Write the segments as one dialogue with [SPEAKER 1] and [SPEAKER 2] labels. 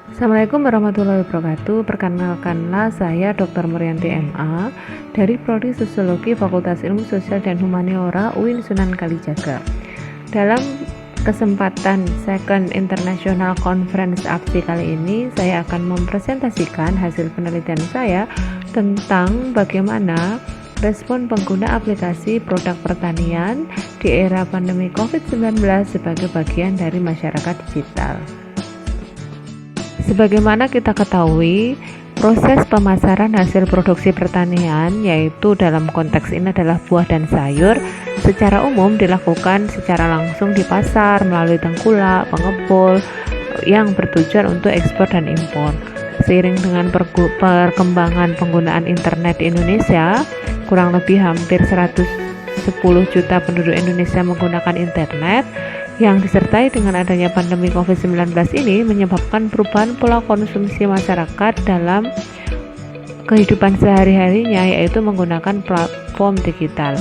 [SPEAKER 1] Assalamualaikum warahmatullahi wabarakatuh. Perkenalkanlah saya Dr. Murianti MA dari Prodi Sosiologi Fakultas Ilmu Sosial dan Humaniora UIN Sunan Kalijaga. Dalam kesempatan Second International Conference Aksi kali ini, saya akan mempresentasikan hasil penelitian saya tentang bagaimana respon pengguna aplikasi produk pertanian di era pandemi COVID-19 sebagai bagian dari masyarakat digital. Sebagaimana kita ketahui, proses pemasaran hasil produksi pertanian, yaitu dalam konteks ini adalah buah dan sayur, secara umum dilakukan secara langsung di pasar melalui tengkulak, pengepul yang bertujuan untuk ekspor dan impor. Seiring dengan perkembangan penggunaan internet di Indonesia, kurang lebih hampir 110 juta penduduk Indonesia menggunakan internet, yang disertai dengan adanya pandemi COVID-19 ini menyebabkan perubahan pola konsumsi masyarakat dalam kehidupan sehari-harinya, yaitu menggunakan platform digital.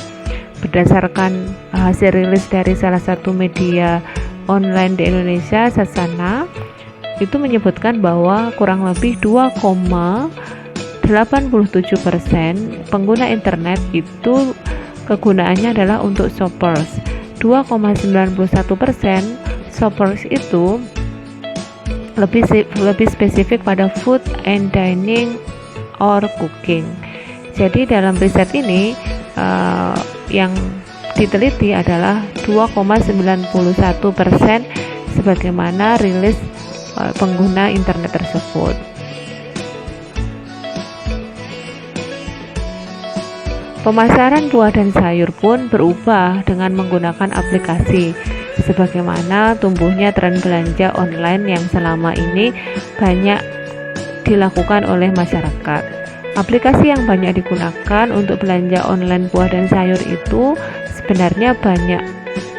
[SPEAKER 1] Berdasarkan hasil rilis dari salah satu media online di Indonesia, Sasana, itu menyebutkan bahwa kurang lebih 2,87% pengguna internet itu kegunaannya adalah untuk shoppers. 2,91% shoppers itu lebih spesifik pada food and dining or cooking. Jadi dalam riset ini yang diteliti adalah 2,91% sebagaimana rilis pengguna internet tersebut. Pemasaran buah dan sayur pun berubah dengan menggunakan aplikasi, sebagaimana tumbuhnya tren belanja online yang selama ini banyak dilakukan oleh masyarakat. Aplikasi yang banyak digunakan untuk belanja online buah dan sayur itu sebenarnya banyak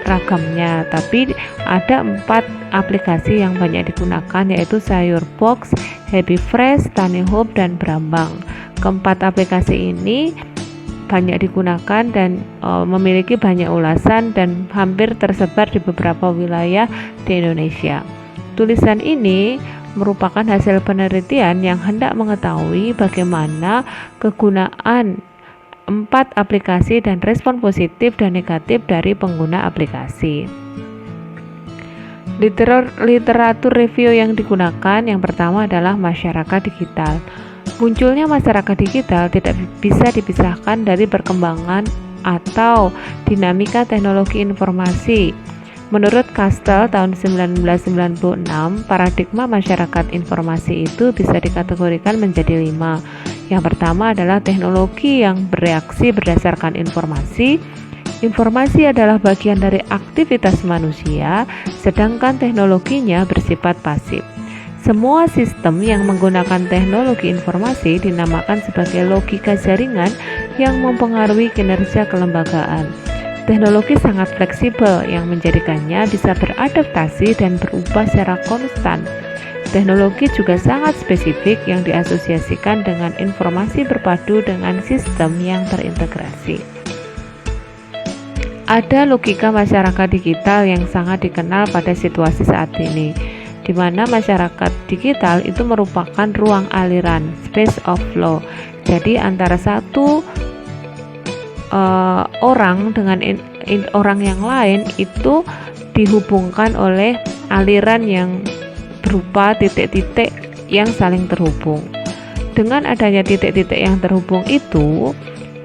[SPEAKER 1] ragamnya, tapi ada 4 aplikasi yang banyak digunakan, yaitu Sayur Box, Happy Fresh, Tani Hub, dan Brambang. Keempat aplikasi ini banyak digunakan dan memiliki banyak ulasan dan hampir tersebar di beberapa wilayah di Indonesia. Tulisan ini merupakan hasil penelitian yang hendak mengetahui bagaimana kegunaan 4 aplikasi dan respon positif dan negatif dari pengguna aplikasi. Literatur review yang digunakan yang pertama adalah masyarakat digital. Munculnya masyarakat digital tidak bisa dipisahkan dari perkembangan atau dinamika teknologi informasi. Menurut Kastel tahun 1996, paradigma masyarakat informasi itu bisa dikategorikan menjadi 5. Yang pertama adalah teknologi yang bereaksi berdasarkan informasi. Informasi adalah bagian dari aktivitas manusia, sedangkan teknologinya bersifat pasif. Semua sistem yang menggunakan teknologi informasi dinamakan sebagai logika jaringan yang mempengaruhi kinerja kelembagaan. Teknologi sangat fleksibel yang menjadikannya bisa beradaptasi dan berubah secara konstan. Teknologi juga sangat spesifik yang diasosiasikan dengan informasi berpadu dengan sistem yang terintegrasi. Ada logika masyarakat digital yang sangat dikenal pada situasi saat ini, di mana masyarakat digital itu merupakan ruang aliran, space of flow. Jadi antara satu orang dengan orang yang lain itu dihubungkan oleh aliran yang berupa titik-titik yang saling terhubung. Dengan adanya titik-titik yang terhubung itu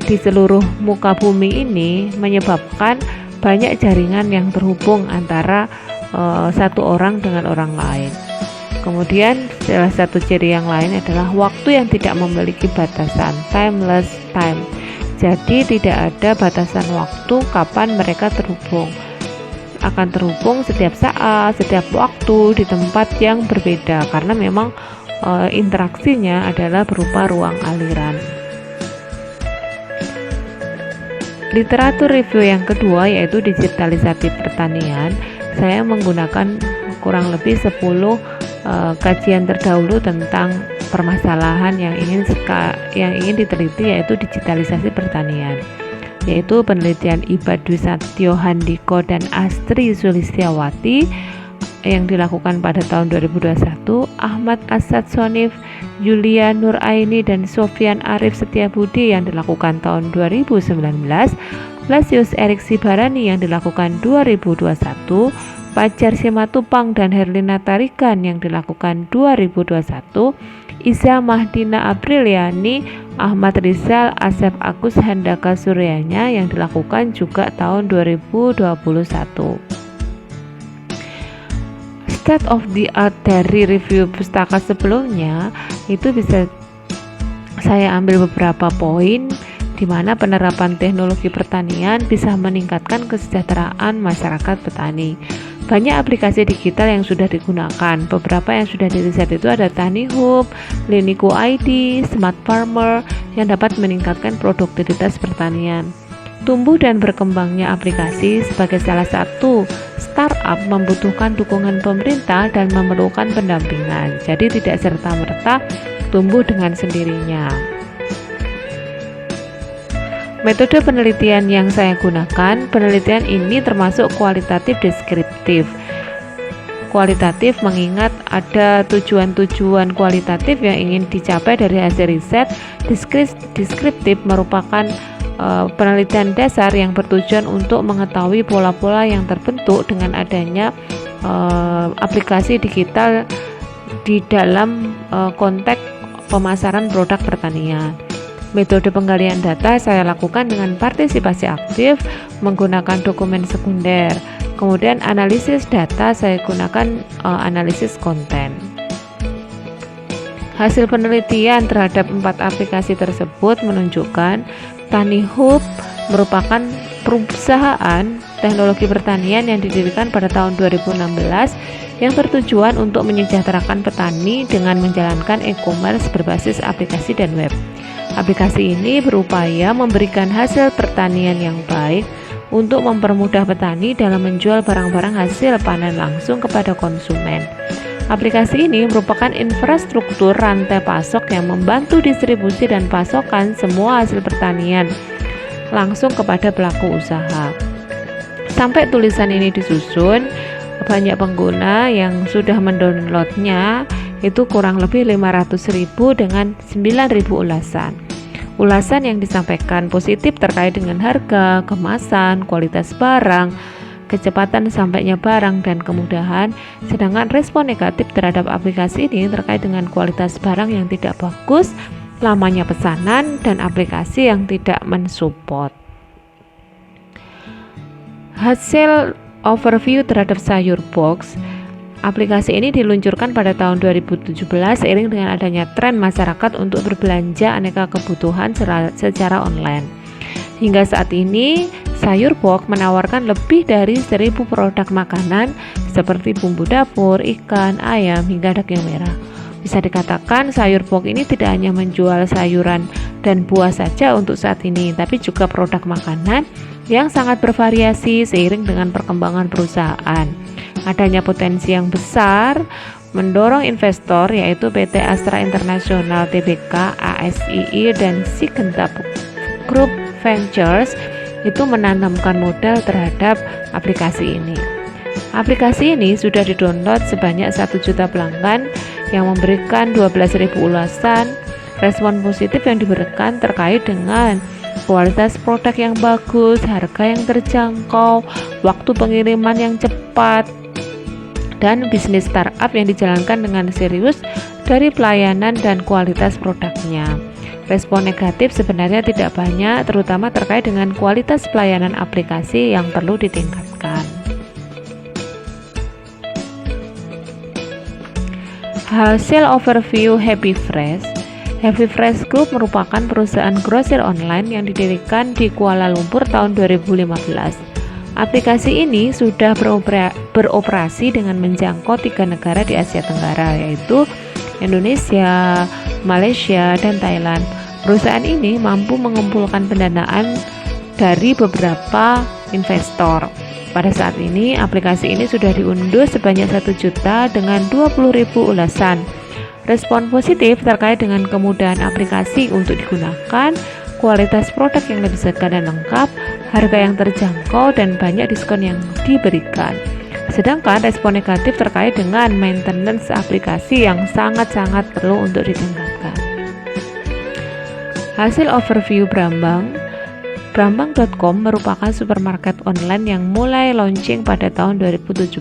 [SPEAKER 1] di seluruh muka bumi ini menyebabkan banyak jaringan yang terhubung antara satu orang dengan orang lain. Kemudian salah satu ciri yang lain adalah waktu yang tidak memiliki batasan, timeless time. Jadi tidak ada batasan waktu kapan mereka terhubung. Akan terhubung setiap saat, setiap waktu di tempat yang berbeda karena memang interaksinya adalah berupa ruang aliran. Literatur review yang kedua yaitu digitalisasi pertanian. Saya menggunakan kurang lebih 10 kajian terdahulu tentang permasalahan yang ingin diteliti, yaitu digitalisasi pertanian, yaitu penelitian Iba Dwi Satyo Handiko dan Astri Sulistiawati yang dilakukan pada tahun 2021, Ahmad Asad Sonif, Yulia Nuraini, dan Sofyan Arif Setiabudi yang dilakukan tahun 2019, Blasius Erik Sibarani yang dilakukan 2021, Fajar Simatupang dan Herlina Tarigan yang dilakukan 2021, Iza Mahdina Apriliani, Ahmad Rizal, Asep Agus Handaka Suryanya yang dilakukan juga tahun 2021. State of the art dari review pustaka sebelumnya itu bisa saya ambil beberapa poin di mana penerapan teknologi pertanian bisa meningkatkan kesejahteraan masyarakat petani. Banyak aplikasi digital yang sudah digunakan. Beberapa yang sudah diriset itu ada Tani Hub, Liniku ID, Smart Farmer yang dapat meningkatkan produktivitas pertanian. Tumbuh dan berkembangnya aplikasi sebagai salah satu startup membutuhkan dukungan pemerintah dan memerlukan pendampingan. Jadi tidak serta-merta tumbuh dengan sendirinya. Metode penelitian yang saya gunakan, penelitian ini termasuk kualitatif deskriptif. Kualitatif mengingat ada tujuan-tujuan kualitatif yang ingin dicapai dari hasil riset. Deskriptif merupakan penelitian dasar yang bertujuan untuk mengetahui pola-pola yang terbentuk dengan adanya aplikasi digital di dalam konteks pemasaran produk pertanian. Metode penggalian data saya lakukan dengan partisipasi aktif menggunakan dokumen sekunder. Kemudian analisis data saya gunakan analisis konten. Hasil penelitian terhadap 4 aplikasi tersebut menunjukkan Tani Hub merupakan perusahaan teknologi pertanian yang didirikan pada tahun 2016 yang bertujuan untuk menyejahterakan petani dengan menjalankan e-commerce berbasis aplikasi dan web. Aplikasi ini berupaya memberikan hasil pertanian yang baik untuk mempermudah petani dalam menjual barang-barang hasil panen langsung kepada konsumen. Aplikasi ini merupakan infrastruktur rantai pasok yang membantu distribusi dan pasokan semua hasil pertanian langsung kepada pelaku usaha. Sampai tulisan ini disusun, banyak pengguna yang sudah mendownloadnya itu kurang lebih 500.000 dengan 9.000 ulasan. Ulasan yang disampaikan positif terkait dengan harga, kemasan, kualitas barang, kecepatan sampainya barang, dan kemudahan, sedangkan respon negatif terhadap aplikasi ini terkait dengan kualitas barang yang tidak bagus, lamanya pesanan, dan aplikasi yang tidak mensupport. Hasil overview terhadap Sayur Box. Aplikasi ini diluncurkan pada tahun 2017 seiring dengan adanya tren masyarakat untuk berbelanja aneka kebutuhan secara online. Hingga saat ini, Sayur Box menawarkan lebih dari 1.000 produk makanan seperti bumbu dapur, ikan, ayam, hingga daging merah. Bisa dikatakan Sayur Box ini tidak hanya menjual sayuran dan buah saja untuk saat ini, tapi juga produk makanan yang sangat bervariasi seiring dengan perkembangan perusahaan. Adanya potensi yang besar mendorong investor yaitu PT Astra International Tbk, ASII, dan Sigenta Group Ventures itu menanamkan modal terhadap aplikasi ini. Aplikasi ini sudah didownload sebanyak 1 juta pelanggan yang memberikan 12.000 ulasan. Respon positif yang diberikan terkait dengan kualitas produk yang bagus, harga yang terjangkau, waktu pengiriman yang cepat, dan bisnis startup yang dijalankan dengan serius dari pelayanan dan kualitas produknya. Respon negatif sebenarnya tidak banyak, terutama terkait dengan kualitas pelayanan aplikasi yang perlu ditingkatkan. Hasil overview Happy Fresh. Happy Fresh Group merupakan perusahaan grosir online yang didirikan di Kuala Lumpur tahun 2015. Aplikasi ini sudah beroperasi dengan menjangkau 3 negara di Asia Tenggara, yaitu Indonesia, Malaysia, dan Thailand. Perusahaan ini mampu mengumpulkan pendanaan dari beberapa investor. Pada saat ini, aplikasi ini sudah diunduh sebanyak 1 juta dengan 20.000 ulasan. Respon positif terkait dengan kemudahan aplikasi untuk digunakan, kualitas produk yang lebih segar dan lengkap, harga yang terjangkau, dan banyak diskon yang diberikan. Sedangkan respon negatif terkait dengan maintenance aplikasi yang sangat-sangat perlu untuk ditingkatkan. Hasil overview Brambang. Brambang.com merupakan supermarket online yang mulai launching pada tahun 2017.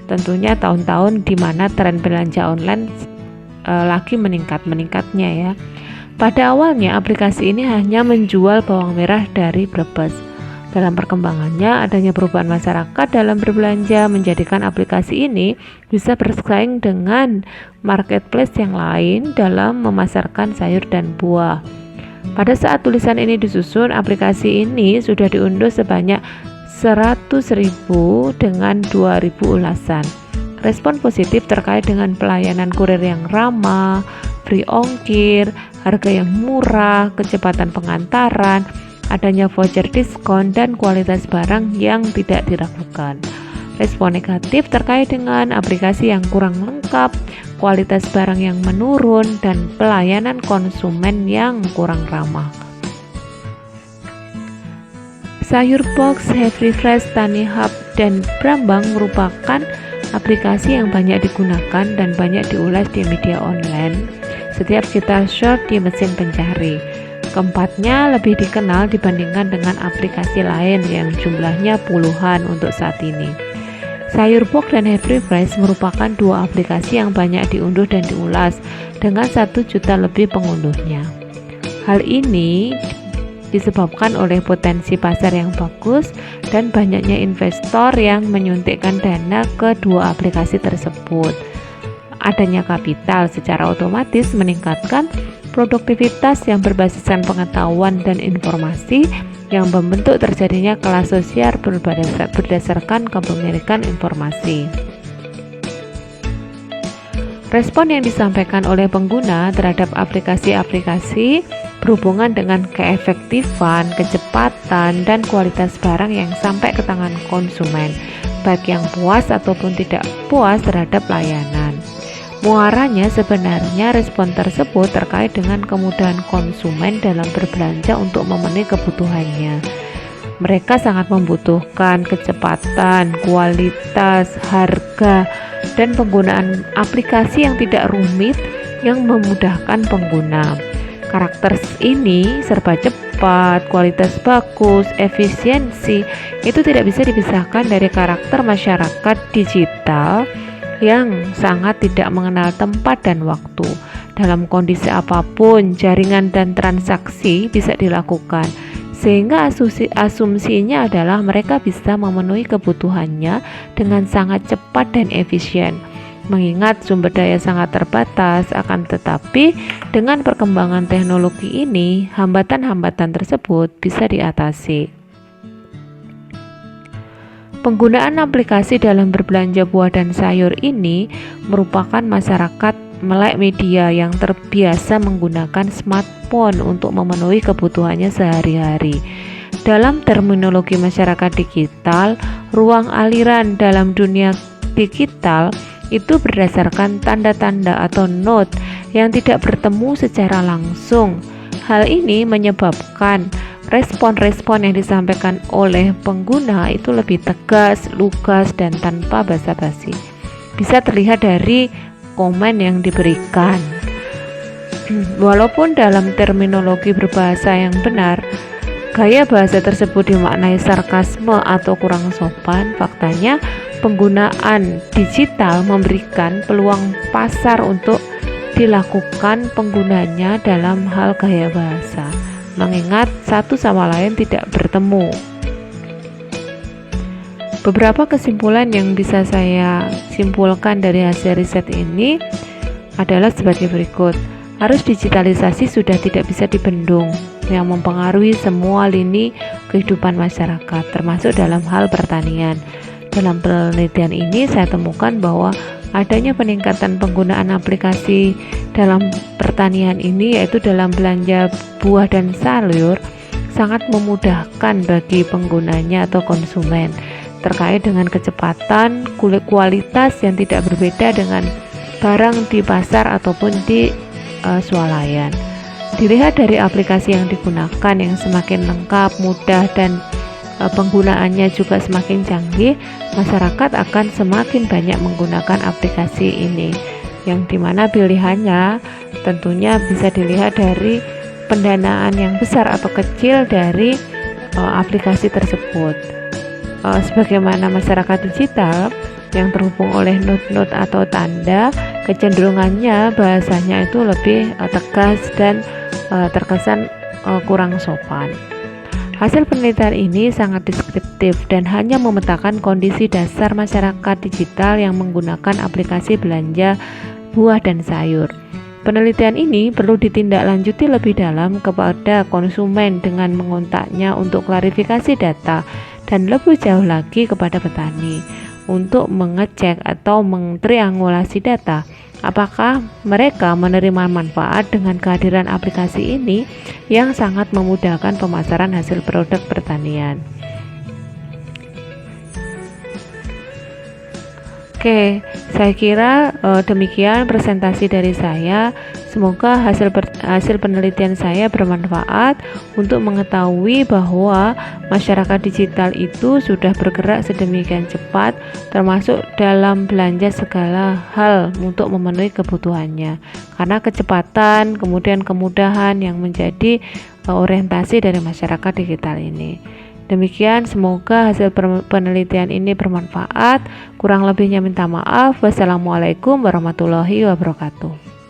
[SPEAKER 1] Tentunya tahun-tahun di mana tren belanja online lagi meningkatnya ya. Pada awalnya aplikasi ini hanya menjual bawang merah dari Brebes. Dalam perkembangannya, adanya perubahan masyarakat dalam berbelanja menjadikan aplikasi ini bisa bersaing dengan marketplace yang lain dalam memasarkan sayur dan buah. Pada saat tulisan ini disusun, aplikasi ini sudah diunduh sebanyak 100.000 dengan 2.000 ulasan. Respon positif terkait dengan pelayanan kurir yang ramah, free ongkir, harga yang murah, kecepatan pengantaran, adanya voucher diskon, dan kualitas barang yang tidak diragukan. Respon negatif terkait dengan aplikasi yang kurang lengkap, kualitas barang yang menurun, dan pelayanan konsumen yang kurang ramah. Sayur Box, Every Fresh, Tani Hub, dan Brambang merupakan aplikasi yang banyak digunakan dan banyak diulas di media online setiap kita search di mesin pencari. Keempatnya lebih dikenal dibandingkan dengan aplikasi lain yang jumlahnya puluhan untuk saat ini. Sayur Box dan Every Fresh merupakan dua aplikasi yang banyak diunduh dan diulas dengan 1 juta lebih pengunduhnya. Hal ini disebabkan oleh potensi pasar yang bagus dan banyaknya investor yang menyuntikkan dana ke dua aplikasi tersebut. Adanya kapital secara otomatis meningkatkan produktivitas yang berbasiskan pengetahuan dan informasi yang membentuk terjadinya kelas sosial berdasarkan kepemilikan informasi. Respon yang disampaikan oleh pengguna terhadap aplikasi-aplikasi berhubungan dengan keefektifan, kecepatan, dan kualitas barang yang sampai ke tangan konsumen, baik yang puas ataupun tidak puas terhadap layanan. Muaranya sebenarnya respon tersebut terkait dengan kemudahan konsumen dalam berbelanja untuk memenuhi kebutuhannya. Mereka sangat membutuhkan kecepatan, kualitas, harga, dan penggunaan aplikasi yang tidak rumit yang memudahkan pengguna. Karakter ini serba cepat, kualitas bagus, efisiensi, itu tidak bisa dipisahkan dari karakter masyarakat digital yang sangat tidak mengenal tempat dan waktu. Dalam kondisi apapun, jaringan dan transaksi bisa dilakukan, sehingga asumsinya adalah mereka bisa memenuhi kebutuhannya dengan sangat cepat dan efisien. Mengingat sumber daya sangat terbatas, akan tetapi dengan perkembangan teknologi ini, hambatan-hambatan tersebut bisa diatasi. Penggunaan aplikasi dalam berbelanja buah dan sayur ini merupakan masyarakat melek media yang terbiasa menggunakan smartphone untuk memenuhi kebutuhannya sehari-hari. Dalam terminologi masyarakat digital, ruang aliran dalam dunia digital itu berdasarkan tanda-tanda atau node yang tidak bertemu secara langsung. Hal ini menyebabkan respon-respon yang disampaikan oleh pengguna itu lebih tegas, lugas, dan tanpa basa-basi. Bisa terlihat dari komen yang diberikan. Walaupun dalam terminologi berbahasa yang benar, gaya bahasa tersebut dimaknai sarkasme atau kurang sopan, faktanya penggunaan digital memberikan peluang pasar untuk dilakukan penggunanya dalam hal gaya bahasa, mengingat satu sama lain tidak bertemu. Beberapa kesimpulan yang bisa saya simpulkan dari hasil riset ini adalah sebagai berikut. Arus digitalisasi sudah tidak bisa dibendung, yang mempengaruhi semua lini kehidupan masyarakat, termasuk dalam hal pertanian. Dalam penelitian ini saya temukan bahwa adanya peningkatan penggunaan aplikasi dalam pertanian ini, yaitu dalam belanja buah dan sayur, sangat memudahkan bagi penggunanya atau konsumen terkait dengan kecepatan, kualitas yang tidak berbeda dengan barang di pasar ataupun di swalayan. Dilihat dari aplikasi yang digunakan yang semakin lengkap, mudah, dan penggunaannya juga semakin canggih, masyarakat akan semakin banyak menggunakan aplikasi ini, yang dimana pilihannya tentunya bisa dilihat dari pendanaan yang besar atau kecil dari aplikasi tersebut. Sebagaimana masyarakat digital yang terhubung oleh not-not atau tanda, kecenderungannya bahasanya itu lebih tegas dan terkesan kurang sopan. Hasil penelitian ini sangat deskriptif dan hanya memetakan kondisi dasar masyarakat digital yang menggunakan aplikasi belanja buah dan sayur. Penelitian ini perlu ditindaklanjuti lebih dalam kepada konsumen dengan mengontaknya untuk klarifikasi data dan lebih jauh lagi kepada petani untuk mengecek atau mentriangulasi data apakah mereka menerima manfaat dengan kehadiran aplikasi ini yang sangat memudahkan pemasaran hasil produk pertanian. Oke, saya kira demikian presentasi dari saya. Semoga hasil penelitian saya bermanfaat untuk mengetahui bahwa masyarakat digital itu sudah bergerak sedemikian cepat, termasuk dalam belanja segala hal untuk memenuhi kebutuhannya. Karena kecepatan, kemudian kemudahan yang menjadi orientasi dari masyarakat digital ini. Demikian, semoga hasil penelitian ini bermanfaat. Kurang lebihnya minta maaf. Wassalamualaikum warahmatullahi wabarakatuh.